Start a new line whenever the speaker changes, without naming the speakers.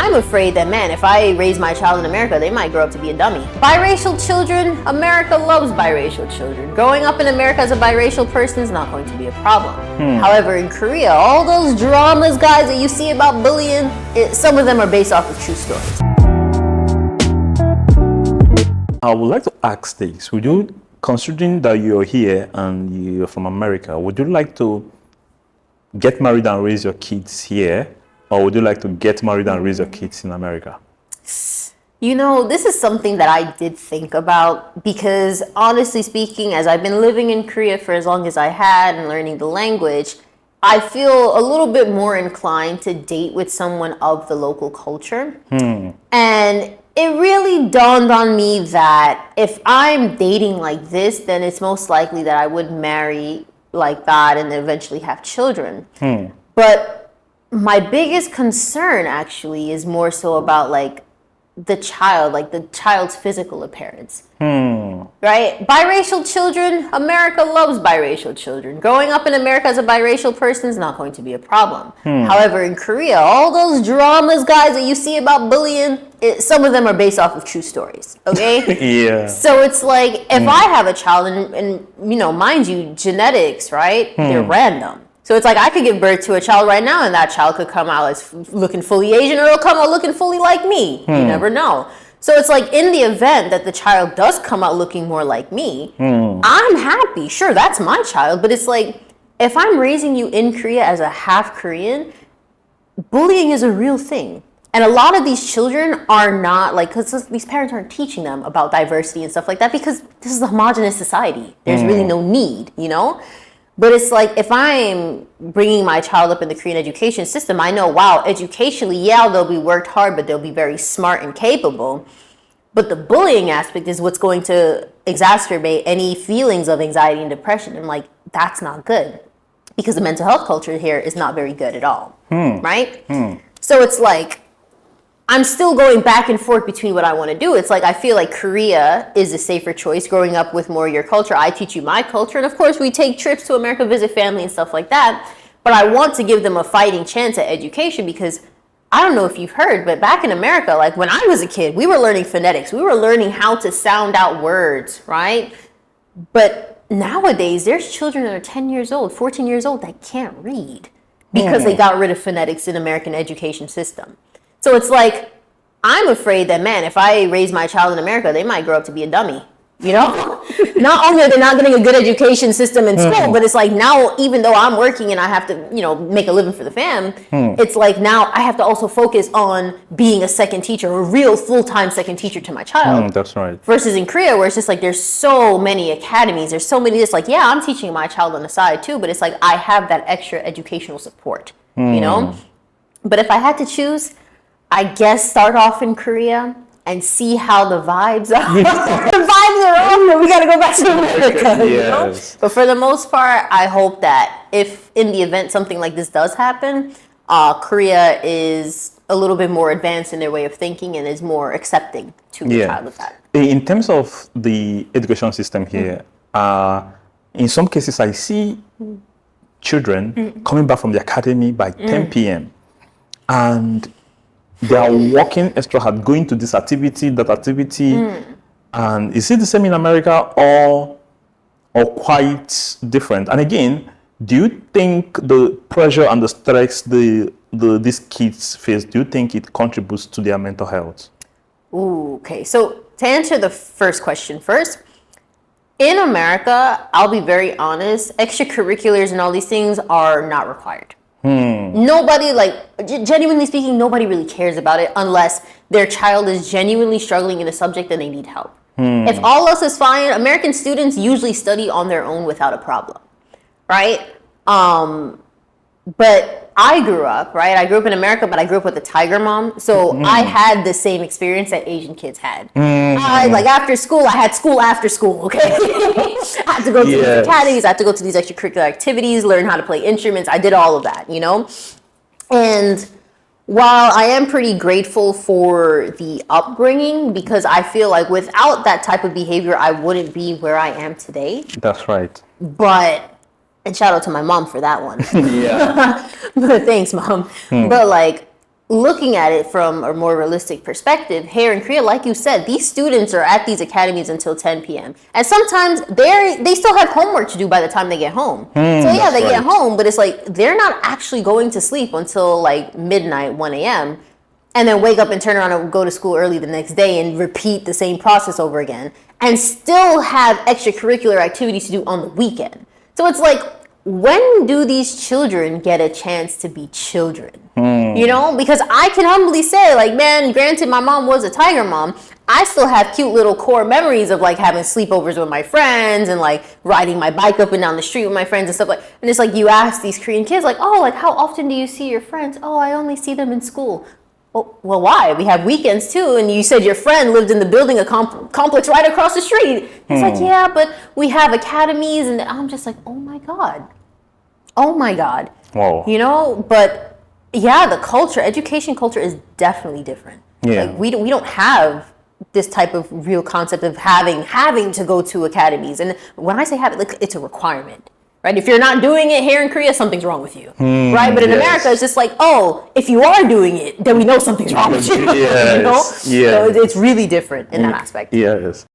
I'm afraid that, man, if I raise my child in America, they might grow up to be a dummy. Biracial children, America loves biracial children. Growing up in America as a biracial person is not going to be a problem. However, in Korea, all those dramas, guys, that you see about bullying, some of them are based off of true stories.
I would like to ask this. Would you, considering that you're here and you're from America, would you like to get married and raise your kids here? Or would you like to get married and raise your kids in America?
You know, this is something that I did think about because, honestly speaking, as I've been living in Korea for as long as I had and learning the language, I feel a little bit more inclined to date with someone of the local culture. And it really dawned on me that if I'm dating like this, then it's most likely that I would marry like that and eventually have children. But my biggest concern actually is more so about like the child's physical appearance. Right? Biracial children, America loves biracial children. Growing up in America as a biracial person is not going to be a problem. However, in Korea, all those dramas, guys, that you see about bullying, some of them are based off of true stories. Okay?
Yeah.
So it's like, if I have a child, and you know, mind you, genetics, right? They're random. So it's like I could give birth to a child right now and that child could come out as looking fully Asian or it'll come out looking fully like me. You never know. So it's like in the event that the child does come out looking more like me, I'm happy. Sure, that's my child. But it's like, if I'm raising you in Korea as a half Korean, bullying is a real thing. And a lot of these children are not like, because these parents aren't teaching them about diversity and stuff like that because this is a homogenous society. There's really no need, you know? But it's like, if I'm bringing my child up in the Korean education system, I know, wow, educationally, yeah, they'll be worked hard, but they'll be very smart and capable. But the bullying aspect is what's going to exacerbate any feelings of anxiety and depression. And like, that's not good because the mental health culture here is not very good at all, right? So it's like, I'm still going back and forth between what I want to do. It's like, I feel like Korea is a safer choice growing up with more of your culture. I teach you my culture. And of course, we take trips to America, visit family and stuff like that. But I want to give them a fighting chance at education because I don't know if you've heard, but back in America, like when I was a kid, we were learning phonetics. We were learning how to sound out words, right? But nowadays, there's children that are 10 years old, 14 years old that can't read because they got rid of phonetics in American education system. So it's like, I'm afraid that, man, if I raise my child in America, they might grow up to be a dummy, you know? Not only are they not getting a good education system in school, but it's like now, even though I'm working and I have to, you know, make a living for the fam, it's like now I have to also focus on being a second teacher, a real full-time second teacher to my child.
That's right.
Versus in Korea, where it's just like, there's so many academies, there's so many, it's like, yeah, I'm teaching my child on the side too, but it's like, I have that extra educational support, you know? But if I had to choose, I guess start off in Korea and see how the vibes are. The vibes are off, then we gotta go back to America. You know? But for the most part, I hope that if in the event something like this does happen, Korea is a little bit more advanced in their way of thinking and is more accepting to the child of that.
In terms of the education system here, in some cases I see children coming back from the academy by 10 p.m. and they are working extra hard, going to this activity, that activity. And is it the same in America or quite different? And again, do you think the pressure and the stress these kids face, do you think it contributes to their mental health?
Ooh, okay. So to answer the first question first, in America, I'll be very honest, extracurriculars and all these things are not required. Nobody, like, genuinely speaking, nobody really cares about it unless their child is genuinely struggling in a subject and they need help. If all else is fine, American students usually study on their own without a problem, right? But I grew up, right? I grew up in America, but I grew up with a tiger mom. So I had the same experience that Asian kids had. Like after school, I had school after school, okay? I had to go to these academies, I had to go to these extracurricular activities, learn how to play instruments. I did all of that, you know? And while I am pretty grateful for the upbringing, because I feel like without that type of behavior, I wouldn't be where I am today.
That's right.
But... and shout out to my mom for that one. But thanks, Mom. But like, looking at it from a more realistic perspective, here in Korea, like you said, these students are at these academies until 10 p.m. And sometimes they still have homework to do by the time they get home. So yeah, they get home, but it's like they're not actually going to sleep until like midnight, 1 a.m. and then wake up and turn around and go to school early the next day and repeat the same process over again and still have extracurricular activities to do on the weekend. So it's like, when do these children get a chance to be children? You know, because I can humbly say, like, man, granted, my mom was a tiger mom. I still have cute little core memories of like having sleepovers with my friends and like riding my bike up and down the street with my friends and stuff like. And it's like you ask these Korean kids, like, oh, like how often do you see your friends? Oh, I only see them in school. Well, why? We have weekends too. And you said your friend lived in the building, a complex right across the street. It's like, yeah, but we have academies, and I'm just like, oh my god.
Wow.
You know, but yeah, the culture, education culture is definitely different.
Yeah.
Like we don't have this type of real concept of having to go to academies. And when I say have, like, it's a requirement, right? If you're not doing it here in Korea, something's wrong with you, right? But in America, it's just like, oh, if you are doing it, then we know something's wrong with you. You know?
Yeah.
So it's really different in that aspect.
Yes.